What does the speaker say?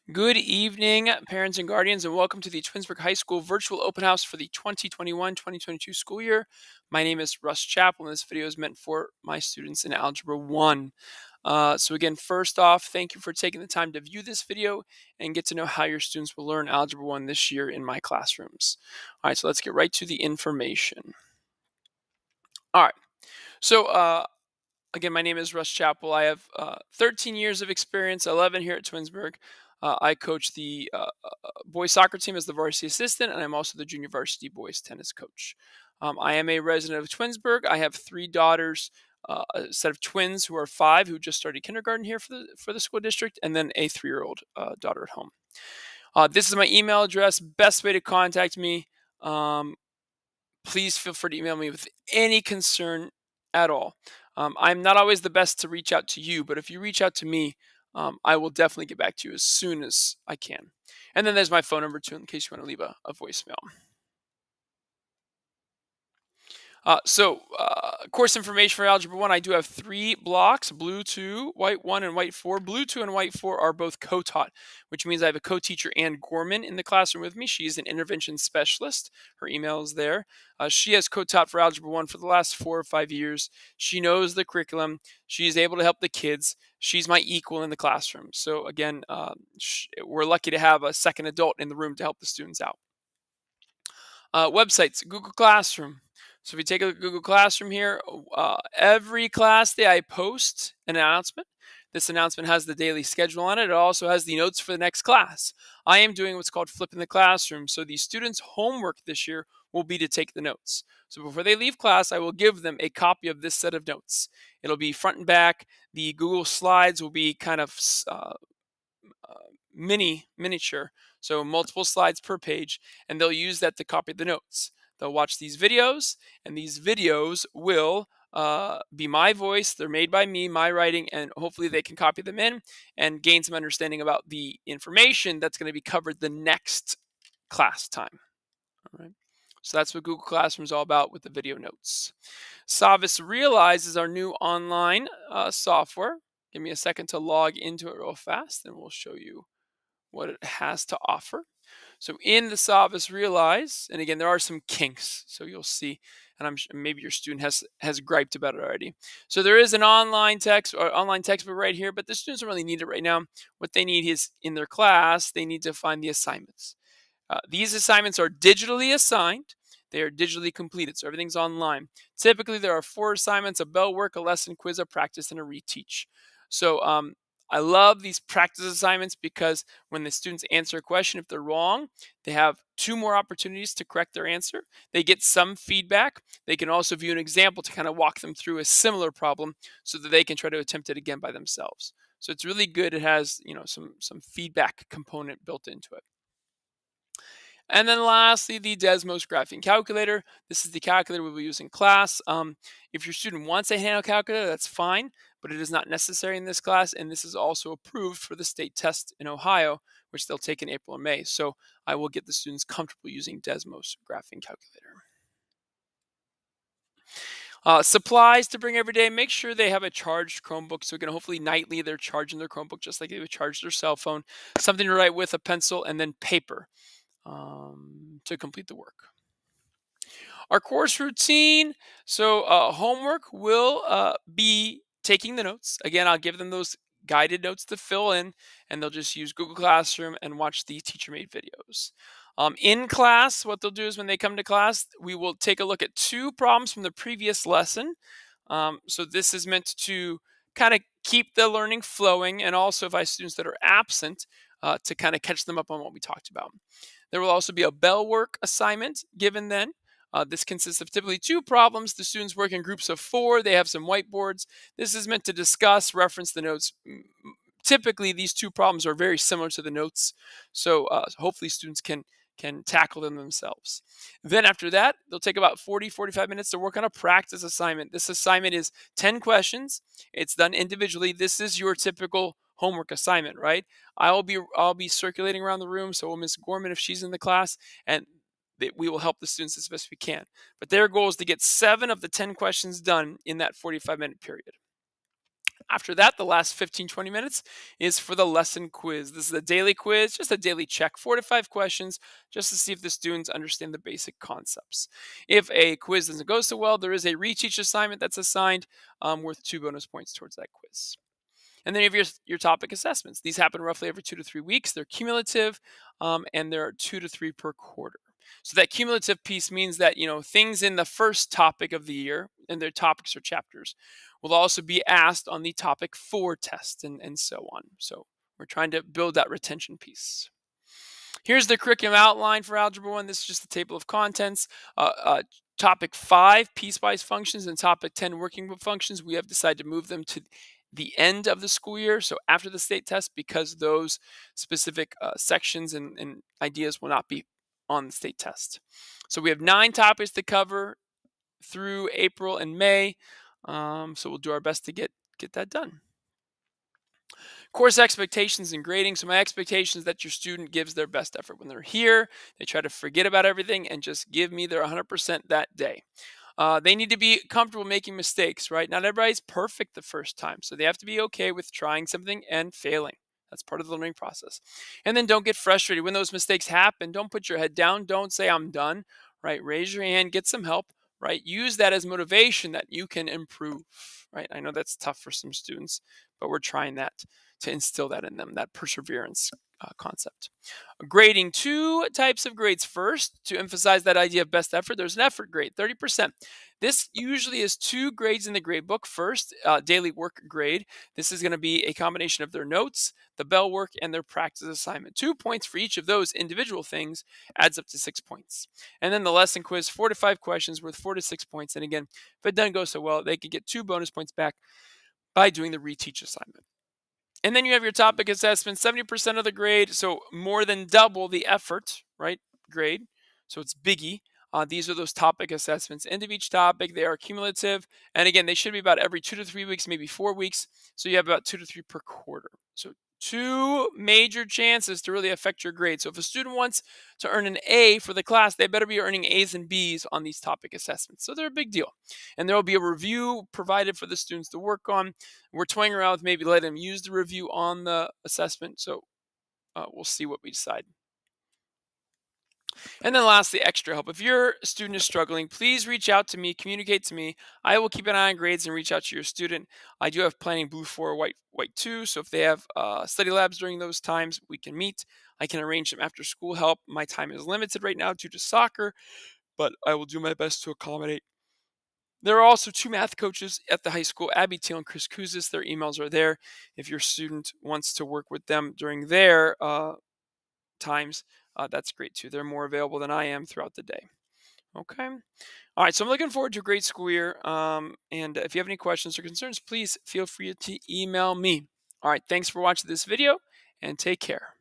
Good evening, parents and guardians, and welcome to the Twinsburg High School virtual open house for the 2021-2022 school year. My name is Russ Chappell, and this video is meant for my students in Algebra 1. So again, first off, thank you for taking the time to view this video and get to know how your students will learn Algebra 1 this year in my classrooms. All right, so let's get right to the information. All right, so again, my name is Russ Chappell. I have 13 years of experience, 11 here at Twinsburg. I coach the boys soccer team as the varsity assistant, and I'm also the junior varsity boys tennis coach. I am a resident of Twinsburg. I have 3 daughters, a set of twins who are 5 who just started kindergarten here for the school district, and then a 3-year-old daughter at home. This is my email address. Best way to contact me. Please feel free to email me with any concern at all. I'm not always the best to reach out to you, but if you reach out to me, I will definitely get back to you as soon as I can. And then there's my phone number too, in case you want to leave a voicemail. Course information for Algebra 1, I do have 3 blocks, Blue 2, White 1, and White 4. Blue 2 and White 4 are both co-taught, which means I have a co-teacher, Ann Gorman, in the classroom with me. She's an intervention specialist. Her email is there. She has co-taught for Algebra 1 for the last 4 or 5 years. She knows the curriculum. She's able to help the kids. She's my equal in the classroom. So again, we're lucky to have a second adult in the room to help the students out. Websites, Google Classroom. So if you take a look at Google Classroom here, every class day I post an announcement. This announcement has the daily schedule on it. It also has the notes for the next class. I am doing what's called flipping the classroom. So the students' homework this year will be to take the notes. So before they leave class, I will give them a copy of this set of notes. It'll be front and back. The Google Slides will be kind of miniature, so multiple slides per page, and they'll use that to copy the notes. They'll watch these videos, and these videos will be my voice. They're made by me, my writing, and hopefully they can copy them in and gain some understanding about the information that's going to be covered the next class time. All right. So that's what Google Classroom is all about with the video notes. Savvis Realize is our new online software. Give me a second to log into it real fast, and we'll show you what it has to offer. So in the Savvis Realize, and again, there are some kinks, so you'll see, and I'm sure maybe your student has griped about it already. So there is an online textbook right here, but the students don't really need it right now. What they need is in their class, they need to find the assignments. These assignments are digitally assigned. They are digitally completed, so everything's online. Typically, there are 4 assignments: a bell work, a lesson, quiz, a practice, and a reteach. So I love these practice assignments because when the students answer a question, if they're wrong, they have 2 more opportunities to correct their answer. They get some feedback. They can also view an example to kind of walk them through a similar problem so that they can try to attempt it again by themselves. So it's really good. It has, some feedback component built into it. And then lastly, the Desmos graphing calculator. This is the calculator we will use in class. If your student wants a handheld calculator, that's fine, but it is not necessary in this class. And this is also approved for the state test in Ohio, which they'll take in April or May. So I will get the students comfortable using Desmos graphing calculator. Supplies to bring every day. Make sure they have a charged Chromebook. So again, hopefully nightly they're charging their Chromebook just like they would charge their cell phone. Something to write with, a pencil, and then paper to complete the work. Our course routine. So homework will be taking the notes. Again, I'll give them those guided notes to fill in, and they'll just use Google Classroom and watch the teacher-made videos. In class, what they'll do is when they come to class, we will take a look at 2 problems from the previous lesson. So this is meant to kind of keep the learning flowing, and also if I have students that are absent, to kind of catch them up on what we talked about. There will also be a bell work assignment given then. This consists of typically 2 problems. The students work in groups of 4. They have some whiteboards. This is meant to discuss, reference the notes. Typically, these 2 problems are very similar to the notes, so hopefully students can tackle them themselves. Then after that, they'll take about 40-45 minutes to work on a practice assignment. This assignment is 10 questions. It's done individually. This is your typical homework assignment, right? I'll be circulating around the room, so will Miss Gorman if she's in the class, and we will help the students as best we can. But their goal is to get 7 of the 10 questions done in that 45-minute period. After that, the last 15, 20 minutes is for the lesson quiz. This is a daily quiz, just a daily check, 4 to 5 questions, just to see if the students understand the basic concepts. If a quiz doesn't go so well, there is a reteach assignment that's assigned worth 2 bonus points towards that quiz. And then you have your topic assessments. These happen roughly every 2 to 3 weeks. They're cumulative, and there are 2 to 3 per quarter. So that cumulative piece means that things in the first topic of the year, and their topics or chapters, will also be asked on the topic 4 test, and so on. So we're trying to build that retention piece. Here's the curriculum outline for Algebra 1. This is just the table of contents. Topic 5, piecewise functions, and topic 10, working group functions. We have decided to move them to the end of the school year, so after the state test, because those specific sections and ideas will not be on the state test. So we have 9 topics to cover through April and May. So we'll do our best to get that done. Course expectations and grading. So my expectation is that your student gives their best effort when they're here. They try to forget about everything and just give me their 100% that day. They need to be comfortable making mistakes, right? Not everybody's perfect the first time, so they have to be okay with trying something and failing. That's part of the learning process. And then don't get frustrated when those mistakes happen. Don't put your head down. Don't say I'm done, right? Raise your hand, get some help, right? Use that as motivation that you can improve, right? I know that's tough for some students, but we're trying that to instill that in them, that perseverance concept. Grading, 2 types of grades. First, to emphasize that idea of best effort, there's an effort grade, 30%. This usually is 2 grades in the grade book. First, daily work grade. This is going to be a combination of their notes, the bell work, and their practice assignment. 2 points for each of those individual things adds up to 6 points. And then the lesson quiz, 4 to 5 questions worth 4 to 6 points. And again, if it doesn't go so well, they could get 2 bonus points back by doing the reteach assignment. And then you have your topic assessment, 70% of the grade, so more than double the effort, right, grade. So it's biggie. These are those topic assessments. End of each topic, they are cumulative. And again, they should be about every 2 to 3 weeks, maybe 4 weeks. So you have about 2 to 3 per quarter. So 2 major chances to really affect your grade. So if a student wants to earn an A for the class, they better be earning A's and B's on these topic assessments. So they're a big deal. And there will be a review provided for the students to work on. We're toying around with maybe letting them use the review on the assessment. So we'll see what we decide. And then lastly, extra help. If your student is struggling, please reach out to me, communicate to me. I will keep an eye on grades and reach out to your student. I do have planning blue 4, white 2. So if they have study labs during those times, we can meet. I can arrange some after school help. My time is limited right now due to soccer, but I will do my best to accommodate. There are also 2 math coaches at the high school, Abby Teal and Chris Kuzis. Their emails are there. If your student wants to work with them during their times, that's great too. They're more available than I am throughout the day. Okay. All right. So I'm looking forward to a great school year. And if you have any questions or concerns, please feel free to email me. All right. Thanks for watching this video and take care.